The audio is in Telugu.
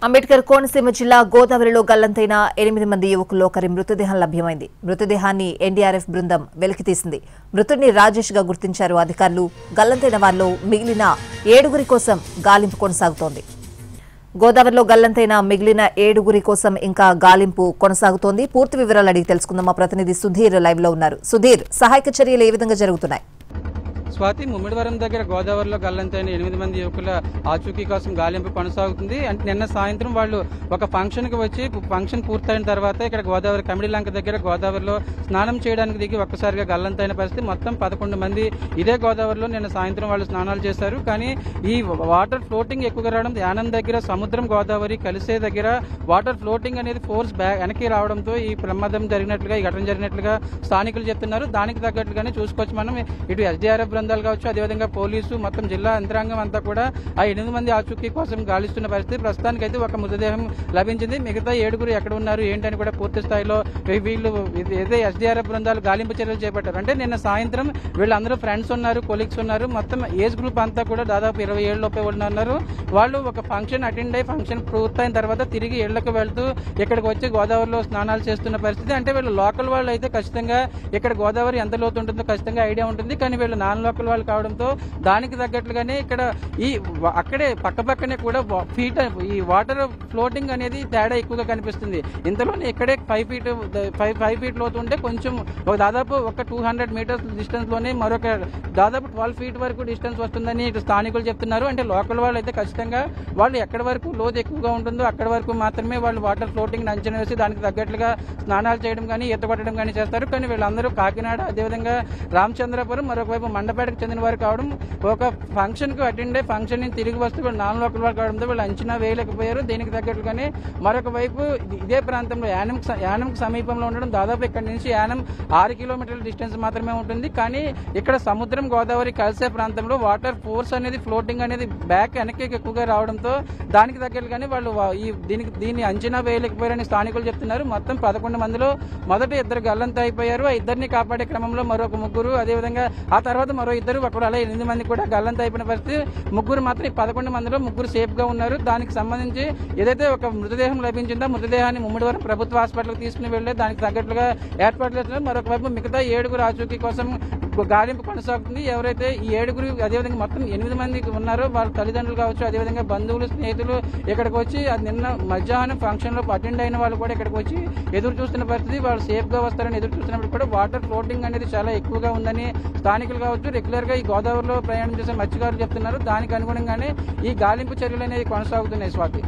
అంబేద్కర్ కోనసీమ జిల్లా గోదావరిలో గల్లంతైన 8 మంది యువకుల్లో ఒకరి మృతదేహం లభ్యమైంది. మృతదేహాన్ని ఎన్డీఆర్ఎఫ్ బృందం వెలికితీసింది. మృతుడిని రాజేష్ గా గుర్తించారు అధికారులు. గల్లంతైన వారిలో మిగిలిన 7 కోసం గాలింపు కొనసాగుతోంది. గోదావరిలో గల్లంతైన మిగిలిన 7 కోసం ఇంకా గాలింపు కొనసాగుతోంది. పూర్తి వివరాలు అడిగి తెలుసుకుందాం. మా ప్రతినిధి సుధీర్ లైవ్ లో ఉన్నారు. సుధీర్, సహాయక చర్యలు ఏ విధంగా జరుగుతున్నాయి? స్వాతి, ముమ్మిడివరం దగ్గర గోదావరిలో గల్లంతైన 8 మంది యువకుల ఆచూకీ కోసం గాలింపు కొనసాగుతుంది. అంటే నిన్న సాయంత్రం వాళ్ళు ఒక ఫంక్షన్ కి వచ్చి ఫంక్షన్ పూర్తయిన తర్వాత ఇక్కడ గోదావరి కమిడిలంక దగ్గర గోదావరిలో స్నానం చేయడానికి దిగి ఒక్కసారిగా గల్లంతైన పరిస్థితి. మొత్తం 11 మంది ఇదే గోదావరిలో నిన్న సాయంత్రం వాళ్ళు స్నానాలు చేశారు. కానీ ఈ వాటర్ ఫ్లోటింగ్ ఎక్కువగా రావడం, యానం దగ్గర సముద్రం గోదావరి కలిసే దగ్గర వాటర్ ఫ్లోటింగ్ అనేది ఫోర్స్ వెనక్కి రావడంతో ఈ ప్రమాదం జరిగినట్లుగా, ఈ ఘటన జరిగినట్లుగా స్థానికులు చెప్తున్నారు. దానికి తగ్గట్లుగానే చూసుకోవచ్చు మనం. ఇటు ఎస్డీఆర్ఎఫ్ బృందాలు కావచ్చు, అదేవిధంగా పోలీసు, మొత్తం జిల్లా యంత్రాంగం అంతా కూడా ఆ 8 మంది ఆచూకీ కోసం గాలిస్తున్న పరిస్థితి. ప్రస్తుతానికైతే ఒక మృతదేహం లభించింది. మిగతా 7 ఎక్కడ ఉన్నారు ఏంటని కూడా పూర్తి స్థాయిలో వీళ్ళు ఏదైతే ఎస్డీఆర్ఎఫ్ బృందాలు గాలింపు చర్యలు చేపట్టారు. అంటే నిన్న సాయంత్రం వీళ్ళందరూ ఫ్రెండ్స్ ఉన్నారు, కొలీగ్స్ ఉన్నారు. మొత్తం ఏజ్ గ్రూప్ అంతా కూడా దాదాపు 27 లోపే ఉన్నారు. వాళ్ళు ఒక ఫంక్షన్ అటెండ్ అయ్యి ఫంక్షన్ పూర్తయిన తర్వాత తిరిగి ఇళ్లకు వెళ్తూ ఇక్కడికి వచ్చి గోదావరిలో స్నానాలు చేస్తున్న పరిస్థితి. అంటే వీళ్ళు లోకల్ వాళ్ళు అయితే ఖచ్చితంగా ఇక్కడ గోదావరి ఎంత లోతు ఉంటుందో ఖచ్చితంగా ఐడియా ఉంటుంది. కానీ వీళ్ళు నాన్ లోకల్ వాళ్ళు కావడంతో దానికి తగ్గట్లుగానే ఇక్కడ అక్కడే పక్కపక్కనే కూడా ఈ వాటర్ ఫ్లోటింగ్ అనేది తేడా ఎక్కువగా కనిపిస్తుంది. ఇంతలోనే ఇక్కడే 5 ఫీట్ లోతు ఉంటే కొంచెం దాదాపు ఒక 200 మీటర్స్ డిస్టెన్స్ లోనే మరొక దాదాపు 12 ఫీట్ వరకు డిస్టెన్స్ వస్తుందని ఇటు స్థానికులు చెప్తున్నారు. అంటే లోకల్ వాళ్ళు అయితే ఖచ్చితంగా వాళ్ళు ఎక్కడి వరకు లోతు ఎక్కువగా ఉంటుందో అక్కడి వరకు మాత్రమే వాళ్ళు వాటర్ ఫ్లోటింగ్ అంచనా వేసి దానికి తగ్గట్లుగా స్నానాలు చేయడం కానీ ఈత కొట్టడం కానీ చేస్తారు. కానీ వీళ్ళందరూ కాకినాడ, అదేవిధంగా రామచంద్రపురం, మరొక వైపు మండపేటకు చెందిన వారు కావడం, ఒక ఫంక్షన్ కు అటెండ్ అయ్యి ఫంక్షన్ నుంచి తిరిగి వస్తూ వీళ్ళు నాన్ లోకల్ వారు కావడంతో వీళ్ళు అంచనా వేయలేకపోయారు. దీనికి తగ్గట్లుగానే మరొక వైపు ఇదే ప్రాంతంలో యానంకు సమీపంలో ఉండడం, దాదాపు ఇక్కడ నుంచి యానం 6 కిలోమీటర్ల డిస్టెన్స్ మాత్రమే ఉంటుంది. కానీ ఇక్కడ సముద్రం గోదావరి కలిసే ప్రాంతంలో వాటర్ ఫోర్స్ అనేది ఫ్లోటింగ్ అనేది వెనక్కి ఎక్కువగా రావడంతో దానికి తగ్గట్లుగానే వాళ్ళు దీన్ని అంచనా వేయలేకపోయారని స్థానికులు చెప్తున్నారు. మొత్తం 11 మందిలో మొదట 2 గల్లంత అయిపోయారు. ఆ 2 కాపాడే క్రమంలో మరొక 3, అదేవిధంగా ఆ తర్వాత మరో 2, అక్కడ అలా 8 మంది కూడా గల్లంత అయిపోయిన పరిస్థితి. 3 మాత్రం 11 మందిలో 3 సేఫ్ గా ఉన్నారు. దానికి సంబంధించి ఏదైతే ఒక మృతదేహం లభించిందో మృతదేహాన్ని ముమ్మిడివరం ప్రభుత్వ హాస్పిటల్కి తీసుకుని వెళ్లే దానికి తగ్గట్లుగా ఏర్పాట్లు చేస్తున్నారు. మరొక వైపు మిగతా 7 ఆచూకీ కోసం గాలింపు కొనసాగుతుంది. ఎవరైతే ఈ 7 అదేవిధంగా మొత్తం 8 మంది ఉన్నారో వాళ్ళ తల్లిదండ్రులు కావచ్చు, అదేవిధంగా బంధువులు, స్నేహితులు ఇక్కడికి వచ్చి నిన్న మధ్యాహ్నం ఫంక్షన్ లో అటెండ్ అయిన వాళ్ళు కూడా ఇక్కడికి వచ్చి ఎదురు చూస్తున్న పరిస్థితి. వాళ్ళు సేఫ్ గా వస్తారని ఎదురు చూస్తున్నప్పుడు కూడా వాటర్ ఫ్లోటింగ్ అనేది చాలా ఎక్కువగా ఉందని స్థానికులు కావచ్చు, రెగ్యులర్ గా ఈ గోదావరిలో ప్రయాణం చేసే మత్స్యకారులు చెప్తున్నారు. దానికి అనుగుణంగానే ఈ గాలింపు చర్యలు అనేది కొనసాగుతున్నాయి. స్వాతి.